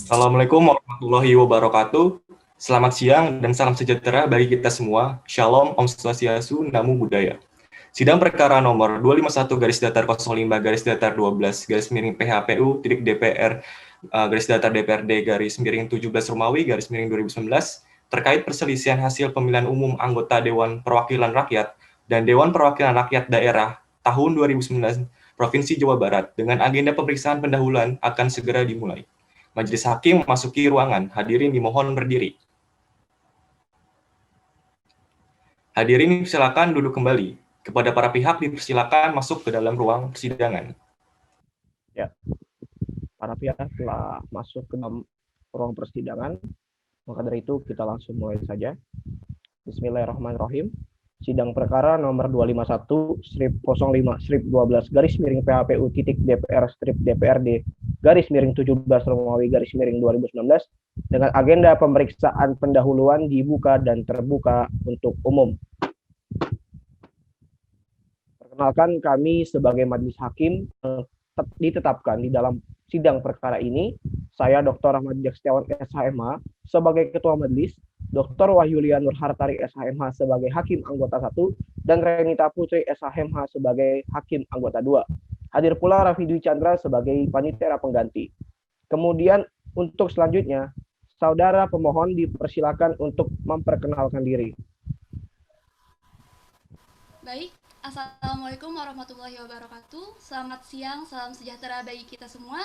Assalamualaikum warahmatullahi wabarakatuh. Selamat siang dan salam sejahtera bagi kita semua. Shalom, Om Swastiastu, Namo Buddhaya. Sidang perkara nomor 251 garis datar 05 garis datar 12 garis miring PHPU titik DPR garis datar DPRD garis miring 17 Romawi garis miring 2019 terkait perselisihan hasil pemilihan umum anggota Dewan Perwakilan Rakyat dan Dewan Perwakilan Rakyat Daerah tahun 2019 Provinsi Jawa Barat dengan agenda pemeriksaan pendahuluan akan segera dimulai. Majelis Hakim memasuki ruangan. Hadirin dimohon berdiri. Hadirin silakan duduk kembali. Kepada para pihak dipersilakan masuk ke dalam ruang persidangan. Ya, para pihak telah masuk ke dalam ruang persidangan. Maka dari itu kita langsung mulai saja. Bismillahirrahmanirrahim. Sidang perkara nomor 251 strip 05 strip 12 garis miring PHPU titik DPR strip DPRD garis miring 17 Romawi garis miring 2019 dengan agenda pemeriksaan pendahuluan dibuka dan terbuka untuk umum. Perkenalkan, kami sebagai majelis hakim ditetapkan di dalam sidang perkara ini. Saya Dr. Ahmad Setiawan SHMH sebagai Ketua Majelis, Dr. Wahyulian Nurhartari SHMH sebagai Hakim Anggota 1, dan Renita Putri SHMH sebagai Hakim Anggota 2. Hadir pula Raffi Dwi Chandra sebagai Panitera Pengganti. Kemudian untuk selanjutnya, saudara pemohon dipersilakan untuk memperkenalkan diri. Baik, Assalamualaikum warahmatullahi wabarakatuh. Selamat siang, salam sejahtera bagi kita semua.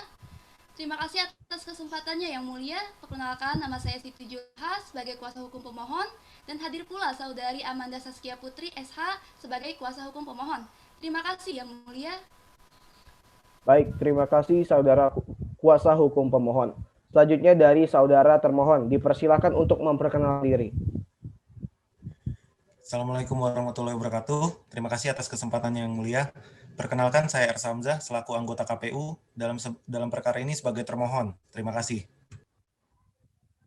Terima kasih atas kesempatannya yang mulia. Perkenalkan, nama saya Siti Julha sebagai kuasa hukum pemohon, dan hadir pula saudari Amanda Saskia Putri SH sebagai kuasa hukum pemohon. Terima kasih yang mulia. Baik, terima kasih saudara kuasa hukum pemohon. Selanjutnya dari saudara termohon, dipersilakan untuk memperkenalkan diri. Assalamualaikum warahmatullahi wabarakatuh. Terima kasih atas kesempatannya yang mulia. Perkenalkan, saya Ersa Hamzah selaku anggota KPU dalam perkara ini sebagai termohon. Terima kasih.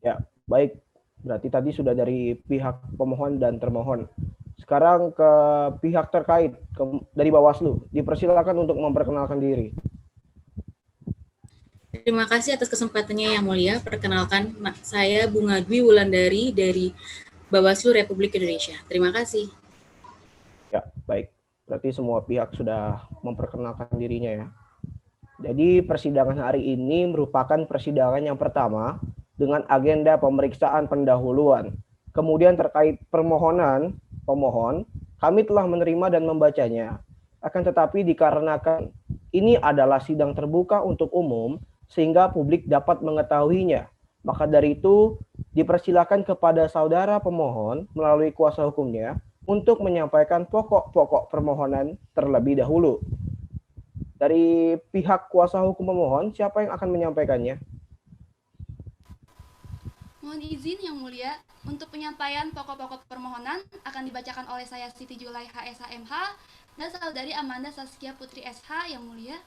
Ya, baik. Berarti tadi sudah dari pihak pemohon dan termohon. Sekarang ke pihak terkait dari Bawaslu. Dipersilakan untuk memperkenalkan diri. Terima kasih atas kesempatannya yang mulia. Perkenalkan, saya Bunga Dwi Wulandari dari Bawaslu Republik Indonesia. Terima kasih. Ya, baik. Berarti semua pihak sudah memperkenalkan dirinya ya. Jadi persidangan hari ini merupakan persidangan yang pertama dengan agenda pemeriksaan pendahuluan. Kemudian terkait permohonan pemohon, kami telah menerima dan membacanya. Akan tetapi dikarenakan ini adalah sidang terbuka untuk umum, sehingga publik dapat mengetahuinya. Maka dari itu, dipersilakan kepada saudara pemohon melalui kuasa hukumnya untuk menyampaikan pokok-pokok permohonan terlebih dahulu. Dari pihak kuasa hukum pemohon, siapa yang akan menyampaikannya? Mohon izin yang mulia, untuk penyampaian pokok-pokok permohonan akan dibacakan oleh saya Siti Julaiha SHMH dan saudari Amanda Saskia Putri SH yang mulia.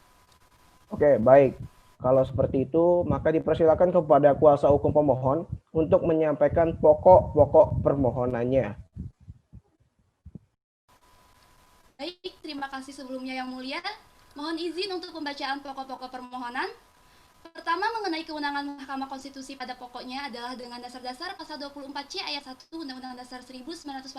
Oke, baik. Kalau seperti itu, maka dipersilakan kepada kuasa hukum pemohon untuk menyampaikan pokok-pokok permohonannya. Baik, terima kasih sebelumnya yang mulia. Mohon izin untuk pembacaan pokok-pokok permohonan. Pertama, mengenai kewenangan Mahkamah Konstitusi pada pokoknya adalah dengan dasar-dasar pasal 24C ayat 1 Undang-Undang Dasar 1945,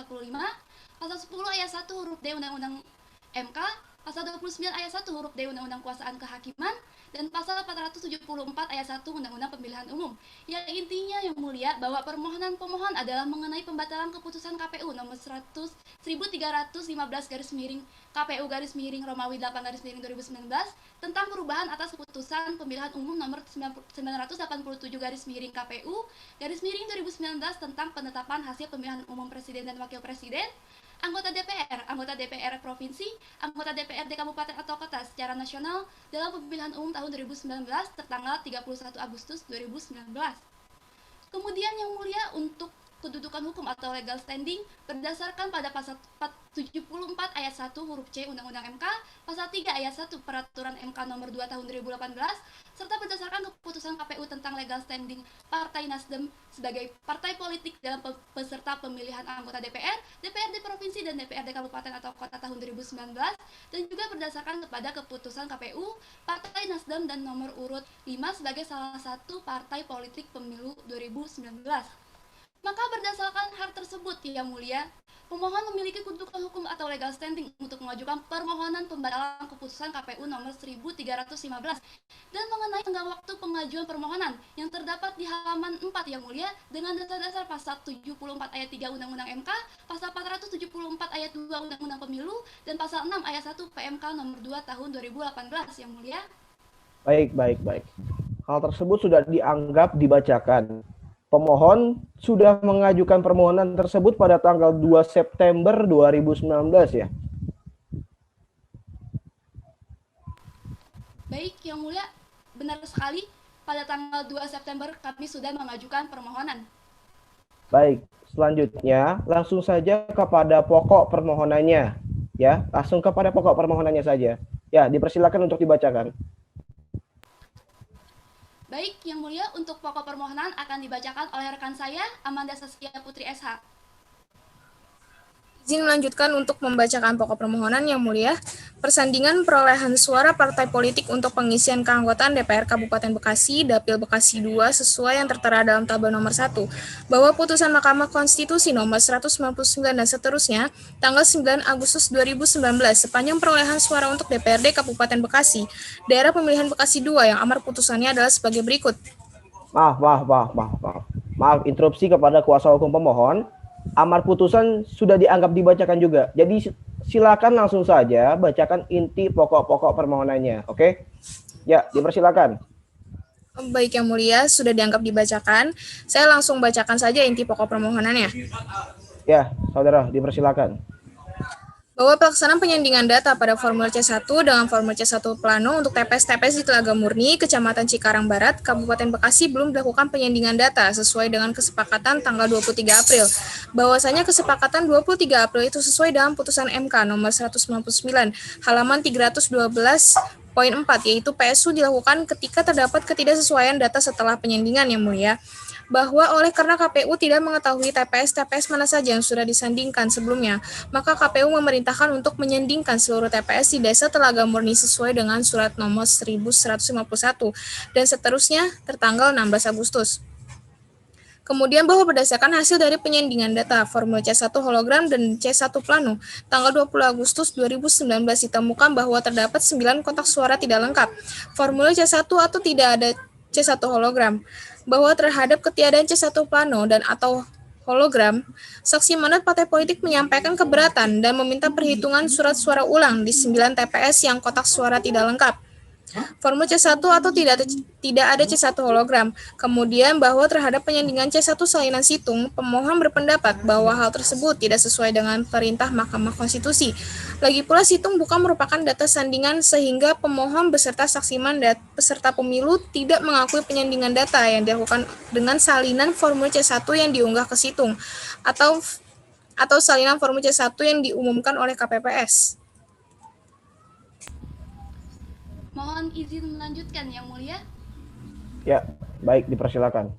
pasal 10 ayat 1 huruf D Undang-Undang MK, pasal 29 ayat 1 huruf D Undang-Undang Kuasaan Kehakiman, dan pasal 474 ayat 1 Undang-Undang Pemilihan Umum. Yang intinya yang mulia bahwa permohonan pemohon adalah mengenai pembatalan keputusan KPU nomor 1315 garis miring KPU garis miring Romawi 8 garis miring 2019 tentang perubahan atas keputusan pemilihan umum nomor 987 garis miring KPU garis miring 2019 tentang penetapan hasil pemilihan umum presiden dan wakil presiden, anggota DPR Provinsi, anggota DPRD Kabupaten atau Kota secara nasional dalam pemilihan umum tahun 2019 tertanggal 31 Agustus 2019. Kemudian yang mulia, untuk kedudukan hukum atau legal standing berdasarkan pada pasal 74 ayat 1 huruf C Undang-Undang MK, pasal 3 ayat 1 Peraturan MK nomor 2 tahun 2018, serta berdasarkan keputusan KPU tentang legal standing Partai Nasdem sebagai partai politik dalam peserta pemilihan anggota DPR, DPRD Provinsi dan DPRD Kabupaten atau Kota tahun 2019, dan juga berdasarkan kepada keputusan KPU Partai Nasdem dan nomor urut 5 sebagai salah satu partai politik pemilu 2019. Maka berdasarkan hal tersebut, Yang Mulia, pemohon memiliki kedudukan hukum atau legal standing untuk mengajukan permohonan pembatalan keputusan KPU nomor 1315 dan mengenai tenggang waktu pengajuan permohonan yang terdapat di halaman 4, Yang Mulia, dengan dasar-dasar pasal 74 ayat 3 Undang-Undang MK, pasal 474 ayat 2 Undang-Undang Pemilu, dan pasal 6 ayat 1 PMK nomor 2 tahun 2018, Yang Mulia. Baik. Hal tersebut sudah dianggap dibacakan. Pemohon sudah mengajukan permohonan tersebut pada tanggal 2 September 2019 ya. Baik, Yang Mulia, benar sekali. Pada tanggal 2 September kami sudah mengajukan permohonan. Baik, selanjutnya langsung saja kepada pokok permohonannya. Ya, langsung kepada pokok permohonannya saja. Ya, dipersilakan untuk dibacakan. Baik, Yang Mulia, untuk pokok permohonan akan dibacakan oleh rekan saya, Amanda Saskia Putri SH. Izin melanjutkan untuk membacakan pokok permohonan, Yang Mulia. Persandingan perolehan suara partai politik untuk pengisian keanggotaan DPR Kabupaten Bekasi, Dapil Bekasi 2, sesuai yang tertera dalam tabel nomor 1, bahwa putusan Mahkamah Konstitusi nomor 199 dan seterusnya, tanggal 9 Agustus 2019, sepanjang perolehan suara untuk DPRD Kabupaten Bekasi, daerah pemilihan Bekasi 2, yang amar putusannya adalah sebagai berikut. Maaf, interupsi kepada kuasa hukum pemohon. Amar putusan sudah dianggap dibacakan juga. Jadi silakan langsung saja bacakan inti pokok-pokok permohonannya. Oke? Ya, dipersilakan. Baik, Yang Mulia, sudah dianggap dibacakan. Saya langsung bacakan saja inti pokok permohonannya. Ya, saudara, dipersilakan. Bahwa pelaksanaan penyandingan data pada formulir C1 dengan formulir C1 Plano untuk TPS-TPS di Telaga Murni, Kecamatan Cikarang Barat, Kabupaten Bekasi belum dilakukan penyandingan data sesuai dengan kesepakatan tanggal 23 April. Bahwasanya kesepakatan 23 April itu sesuai dengan putusan MK nomor 199 halaman 312.4, yaitu PSU dilakukan ketika terdapat ketidaksesuaian data setelah penyandingan, Yang Mulia. Bahwa oleh karena KPU tidak mengetahui TPS mana saja yang sudah disandingkan sebelumnya, maka KPU memerintahkan untuk menyandingkan seluruh TPS di Desa Telaga Murni sesuai dengan surat nomor 1151 dan seterusnya tertanggal 16 Agustus. Kemudian bahwa berdasarkan hasil dari penyandingan data formulir C1 hologram dan C1 plano, tanggal 20 Agustus 2019 ditemukan bahwa terdapat 9 kotak suara tidak lengkap, formulir C1 atau tidak ada C1 hologram, bahwa terhadap ketiadaan C1 plano dan atau hologram, saksi mandat partai politik menyampaikan keberatan dan meminta perhitungan surat suara ulang di 9 TPS yang kotak suara tidak lengkap. Formulir C1 atau tidak ada C1 hologram. Kemudian bahwa terhadap penyandingan C1 salinan situng, pemohon berpendapat bahwa hal tersebut tidak sesuai dengan perintah Mahkamah Konstitusi. Lagi pula situng bukan merupakan data sandingan sehingga pemohon beserta saksi mandat peserta pemilu tidak mengakui penyandingan data yang dilakukan dengan salinan formulir C1 yang diunggah ke situng atau salinan formulir C1 yang diumumkan oleh KPPS. Mohon izin melanjutkan, Yang Mulia. Ya, baik, dipersilakan.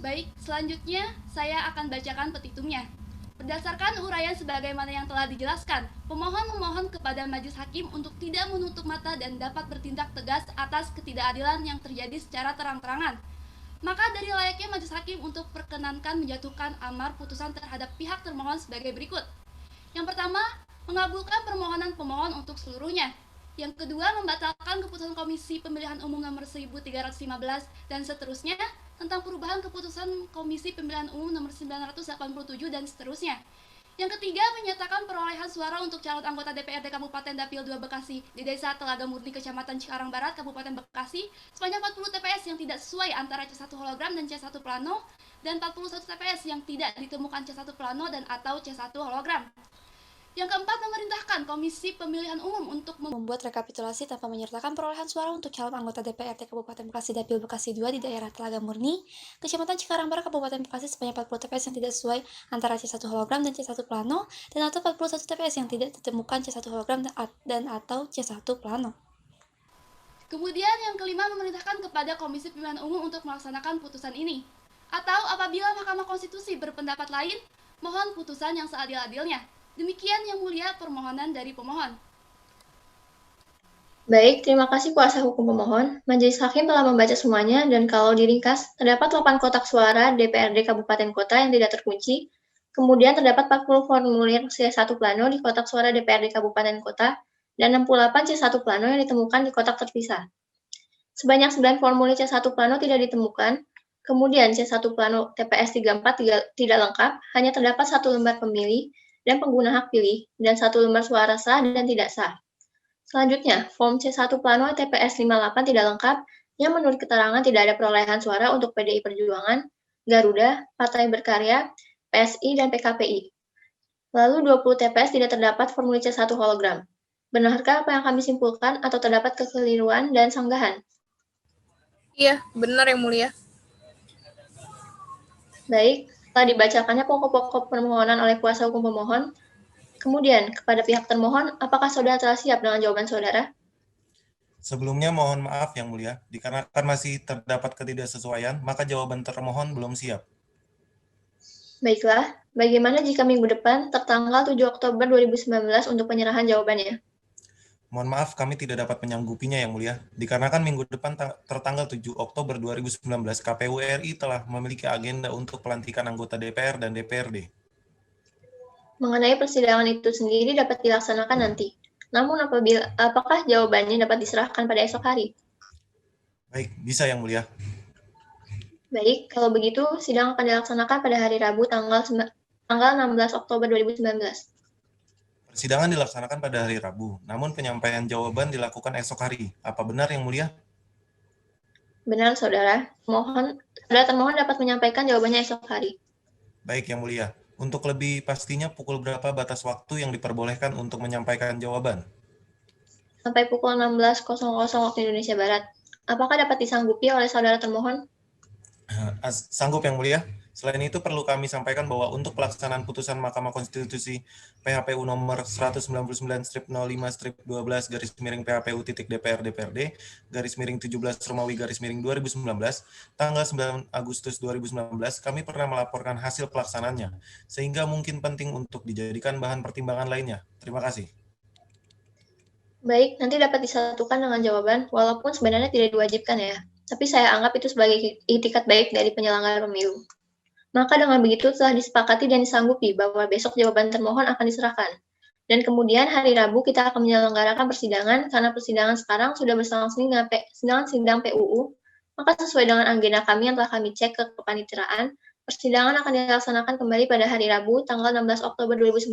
Baik, selanjutnya saya akan bacakan petitumnya. Berdasarkan uraian sebagaimana yang telah dijelaskan, pemohon memohon kepada majelis hakim untuk tidak menutup mata dan dapat bertindak tegas atas ketidakadilan yang terjadi secara terang-terangan. Maka dari layaknya majelis hakim untuk perkenankan menjatuhkan amar putusan terhadap pihak termohon sebagai berikut. Yang pertama, mengabulkan permohonan pemohon untuk seluruhnya. Yang kedua, membatalkan keputusan Komisi Pemilihan Umum nomor 1315 dan seterusnya tentang perubahan keputusan Komisi Pemilihan Umum nomor 987 dan seterusnya. Yang ketiga, menyatakan perolehan suara untuk calon anggota DPRD Kabupaten Dapil 2 Bekasi di Desa Telaga Murni, Kecamatan Cikarang Barat, Kabupaten Bekasi, sebanyak 40 TPS yang tidak sesuai antara C1 hologram dan C1 plano, dan 41 TPS yang tidak ditemukan C1 plano dan atau C1 hologram. Yang keempat, memerintahkan Komisi Pemilihan Umum untuk membuat rekapitulasi tanpa menyertakan perolehan suara untuk calon anggota DPRD Kabupaten Bekasi Dapil Bekasi 2 di daerah Telaga Murni, Kecamatan Cikarang Barat, Kabupaten Bekasi sebanyak 40 TPS yang tidak sesuai antara C1 hologram dan C1 plano, dan atau 41 TPS yang tidak ditemukan C1 hologram dan atau C1 plano. Kemudian yang kelima, memerintahkan kepada Komisi Pemilihan Umum untuk melaksanakan putusan ini. Atau apabila Mahkamah Konstitusi berpendapat lain, mohon putusan yang seadil-adilnya. Demikian yang mulia permohonan dari pemohon. Baik, terima kasih kuasa hukum pemohon. Majelis Hakim telah membaca semuanya dan kalau diringkas, terdapat 8 kotak suara DPRD Kabupaten Kota yang tidak terkunci, kemudian terdapat 40 formulir C1 plano di kotak suara DPRD Kabupaten Kota, dan 68 C1 plano yang ditemukan di kotak terpisah. Sebanyak 9 formulir C1 plano tidak ditemukan, kemudian C1 plano TPS 34 tidak lengkap, hanya terdapat 1 lembar pemilih dan pengguna hak pilih, dan 1 lembar suara sah dan tidak sah. Selanjutnya, form C1 plano TPS 58 tidak lengkap, yang menurut keterangan tidak ada perolehan suara untuk PDI Perjuangan, Garuda, Partai Berkarya, PSI, dan PKPI. Lalu 20 TPS tidak terdapat formulir C1 hologram. Benarkah apa yang kami simpulkan atau terdapat kekeliruan dan sanggahan? Iya, benar yang mulia. Baik, setelah dibacakannya pokok-pokok permohonan oleh kuasa hukum pemohon, kemudian kepada pihak termohon, apakah saudara telah siap dengan jawaban saudara? Sebelumnya mohon maaf Yang Mulia, dikarenakan masih terdapat ketidaksesuaian, maka jawaban termohon belum siap. Baiklah, bagaimana jika minggu depan, tertanggal 7 Oktober 2019 untuk penyerahan jawabannya? Mohon maaf, kami tidak dapat menyanggupinya Yang Mulia, dikarenakan minggu depan tertanggal 7 Oktober 2019, KPU RI telah memiliki agenda untuk pelantikan anggota DPR dan DPRD. Mengenai persidangan itu sendiri dapat dilaksanakan nanti. Namun apakah jawabannya dapat diserahkan pada esok hari? Baik, bisa Yang Mulia. Baik, kalau begitu sidang akan dilaksanakan pada hari Rabu tanggal 16 Oktober 2019. Persidangan dilaksanakan pada hari Rabu, namun penyampaian jawaban dilakukan esok hari. Apa benar Yang Mulia? Benar, saudara. Saudara termohon dapat menyampaikan jawabannya esok hari. Baik Yang Mulia. Untuk lebih pastinya pukul berapa batas waktu yang diperbolehkan untuk menyampaikan jawaban? Sampai pukul 16.00 waktu Indonesia Barat. Apakah dapat disanggupi oleh saudara termohon? Sanggup Yang Mulia. Selain itu perlu kami sampaikan bahwa untuk pelaksanaan putusan Mahkamah Konstitusi PHPU nomor 199/12/12/DPR-DPRD/17 tanggal 9 Agustus 2019 kami pernah melaporkan hasil pelaksananya, sehingga mungkin penting untuk dijadikan bahan pertimbangan lainnya. Terima kasih. Baik, nanti dapat disatukan dengan jawaban, walaupun sebenarnya tidak diwajibkan ya. Tapi saya anggap itu sebagai itikat baik dari penyelenggara pemilu. Maka dengan begitu telah disepakati dan disanggupi bahwa besok jawaban termohon akan diserahkan. Dan kemudian hari Rabu kita akan menyelenggarakan persidangan karena persidangan sekarang sudah berlangsung sidang PUU. Maka sesuai dengan agenda kami yang telah kami cek ke kepanitiaan, persidangan akan dilaksanakan kembali pada hari Rabu tanggal 16 Oktober 2019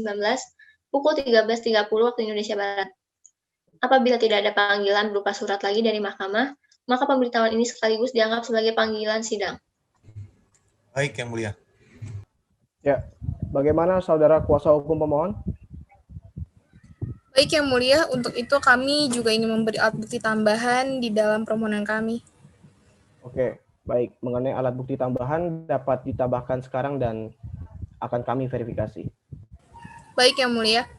pukul 13.30 waktu Indonesia Barat. Apabila tidak ada panggilan berupa surat lagi dari mahkamah, maka pemberitahuan ini sekaligus dianggap sebagai panggilan sidang. Baik Yang Mulia. Ya, bagaimana saudara kuasa hukum pemohon? Baik yang mulia, untuk itu kami juga ingin memberi alat bukti tambahan di dalam permohonan kami. Oke, baik. Mengenai alat bukti tambahan dapat ditambahkan sekarang dan akan kami verifikasi. Baik yang mulia.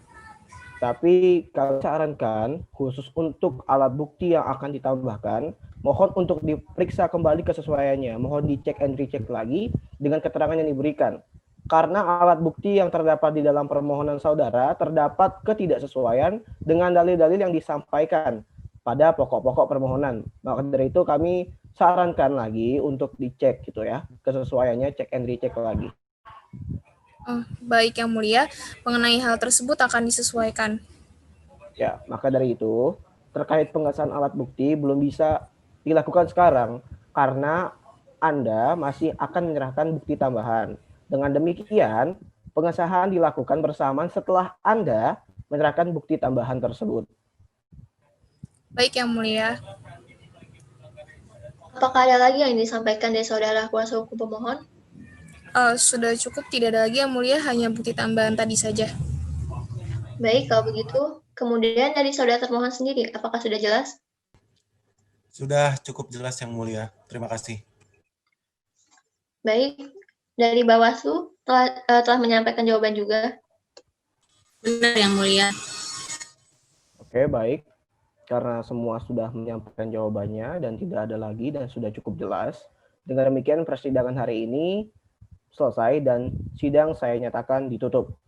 Tapi kalau sarankan khusus untuk alat bukti yang akan ditambahkan, mohon untuk diperiksa kembali kesesuaiannya. Mohon dicek and recheck lagi dengan keterangan yang diberikan. Karena alat bukti yang terdapat di dalam permohonan saudara terdapat ketidaksesuaian dengan dalil-dalil yang disampaikan pada pokok-pokok permohonan. Maka dari itu kami sarankan lagi untuk dicek gitu ya, kesesuaiannya, cek and recheck lagi. Baik yang mulia, mengenai hal tersebut akan disesuaikan. Ya, maka dari itu terkait pengesahan alat bukti belum bisa dilakukan sekarang karena Anda masih akan menyerahkan bukti tambahan. Dengan demikian, pengesahan dilakukan bersamaan setelah Anda menyerahkan bukti tambahan tersebut. Baik yang mulia. Apakah ada lagi yang disampaikan dari saudara kuasa hukum pemohon? Sudah cukup, tidak ada lagi yang mulia, hanya bukti tambahan tadi saja. Baik, kalau begitu. Kemudian dari saudara termohon sendiri, apakah sudah jelas? Sudah cukup jelas Yang Mulia. Terima kasih. Baik, dari Bawaslu telah menyampaikan jawaban juga. Benar Yang Mulia. Oke, baik. Karena semua sudah menyampaikan jawabannya dan tidak ada lagi dan sudah cukup jelas. Dengan demikian persidangan hari ini selesai dan sidang saya nyatakan ditutup.